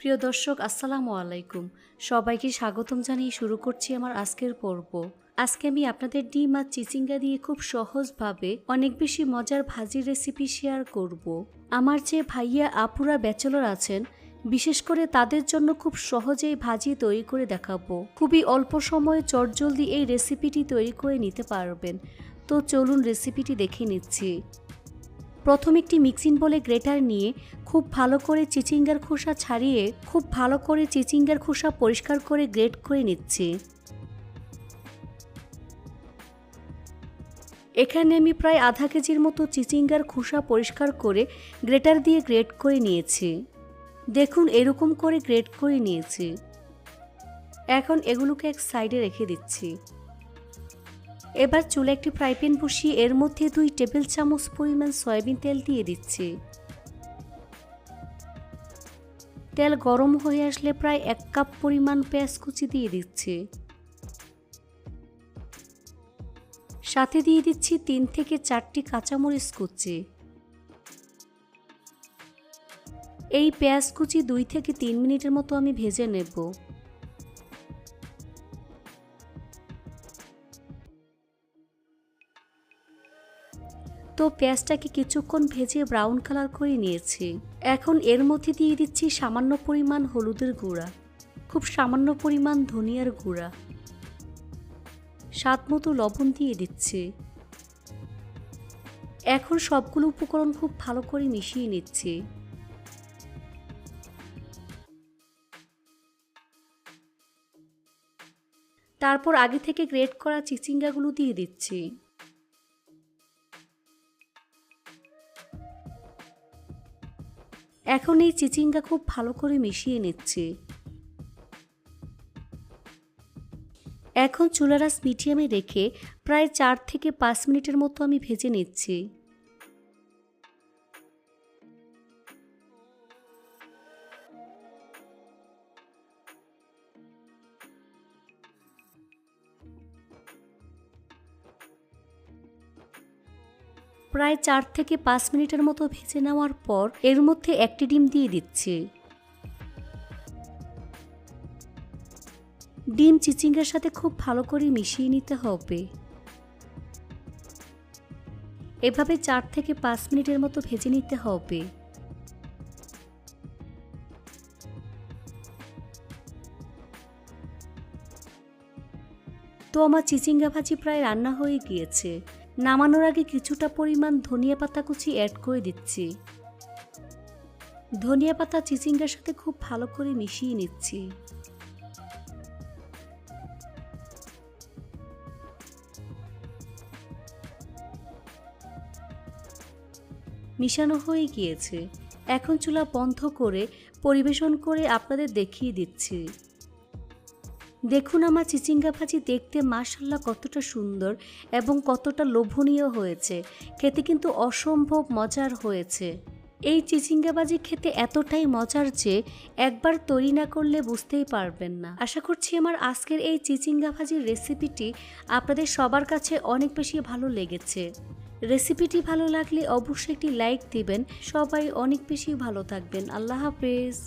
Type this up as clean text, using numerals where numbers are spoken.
প্রিয় দর্শক আসসালামু আলাইকুম। সবাইকে স্বাগতম জানিয়ে শুরু করছি আমার আজকের পর্ব। আজকে আমি আপনাদের ডিম আর চিচিঙ্গা দিয়ে খুব সহজভাবে অনেক বেশি মজার ভাজির রেসিপি শেয়ার করব। আমার যে ভাইয়া আপুরা ব্যাচেলর আছেন, বিশেষ করে তাদের জন্য খুব সহজেই ভাজি তৈরি করে দেখাবো। খুবই অল্প সময়ে চটজলদি এই রেসিপিটি তৈরি করে নিতে পারবেন। তো চলুন রেসিপিটি দেখে নিচ্ছি। প্রথম একটি মিক্সিং বলে গ্রেটার নিয়ে খুব ভালো করে চিচিঙ্গার খোসা ছাড়িয়ে চিচিঙ্গার খোসা পরিষ্কার করে গ্রেট করে নিচ্ছি। এখানে আমি প্রায় আধা কেজির মতো চিচিঙ্গার খোসা পরিষ্কার করে গ্রেটার দিয়ে গ্রেট করে নিয়েছি। দেখুন এরকম করে গ্রেট করে নিয়েছি। এখন এগুলোকে এক সাইডে রেখে দিচ্ছি। এবার চুলে একটি ফ্রাই প্যান বসিয়ে এর মধ্যে 2 টেবিল চামচ পরিমাণ সয়াবিন তেল দিয়ে দিচ্ছি। তেল গরম হয়ে আসলে প্রায় 1 কাপ পরিমাণ পেঁয়াজ কুচি দিয়ে দিচ্ছি। সাথে দিয়ে দিচ্ছি 3 থেকে 4টি কাঁচামরিচ কুচি। এই পেঁয়াজ কুচি 2 থেকে 3 মিনিটের মতো আমি ভেজে নেব। তো পেঁয়াজটাকে কিছুক্ষণ ভেজে ব্রাউন কালার করে নিয়েছি। এখন এর মধ্যে দিয়ে দিচ্ছি সামান্য পরিমাণ হলুদের গুঁড়া, খুব সামান্য পরিমাণ ধনিয়ার গুঁড়া, স্বাদ মতো লবণ দিয়ে দিচ্ছি। এখন সবগুলো উপকরণ খুব ভালো করে মিশিয়ে নিচ্ছি। তারপর আগে থেকে গ্রেট করা চিচিঙ্গাগুলো দিয়ে দিচ্ছি। এখন এই চিচিঙ্গা খুব ভালো করে মিশিয়ে নিচ্ছি। এখন চুলার আঁচ মিডিয়ামে রেখে প্রায় 4 থেকে 5 মিনিটের মতো আমি ভেজে নিচ্ছি। প্রায় 4 থেকে 5 মিনিটের মতো ভেজে নেওয়ার পর এর মধ্যে একটি ডিম দিয়ে দিচ্ছি। ডিম চিচিঙ্গার সাথে খুব ভালো করে মিশিয়ে নিতে হবে। এভাবে 4 থেকে 5 মিনিটের মতো ভেজে নিতে হবে। তো আমার চিচিঙ্গা ভাজি প্রায় রান্না হয়ে গিয়েছে। নামানোর আগে কিছুটা পরিমাণ ধনিয়া পাতা কুচি অ্যাড করে দিচ্ছি। ধনিয়া পাতা চিচিঙ্গার সাথে খুব ভালো করে মিশিয়ে নিচ্ছি। মিশানো হয়ে গিয়েছে। এখন চুলা বন্ধ করে পরিবেশন করে আপনাদের দেখিয়ে দিচ্ছি। দেখুন আমার চিচিঙ্গা ভাজি দেখতে মাশাআল্লাহ কতটা সুন্দর এবং কতটা লোভনীয় হয়েছে। খেতে কিন্তু অসম্ভব মজার হয়েছে। এই চিচিঙ্গা ভাজি খেতে এতটাই মজার যে একবার তৈরি না করলে বুঝতেই পারবেন না। আশা করছি আমার আজকের এই চিচিঙ্গা ভাজির রেসিপিটি আপনাদের সবার কাছে অনেক বেশি ভালো লেগেছে। রেসিপিটি ভালো লাগলে অবশ্যই একটি লাইক দিবেন। সবাই অনেক বেশি ভালো থাকবেন। আল্লাহ হাফেজ।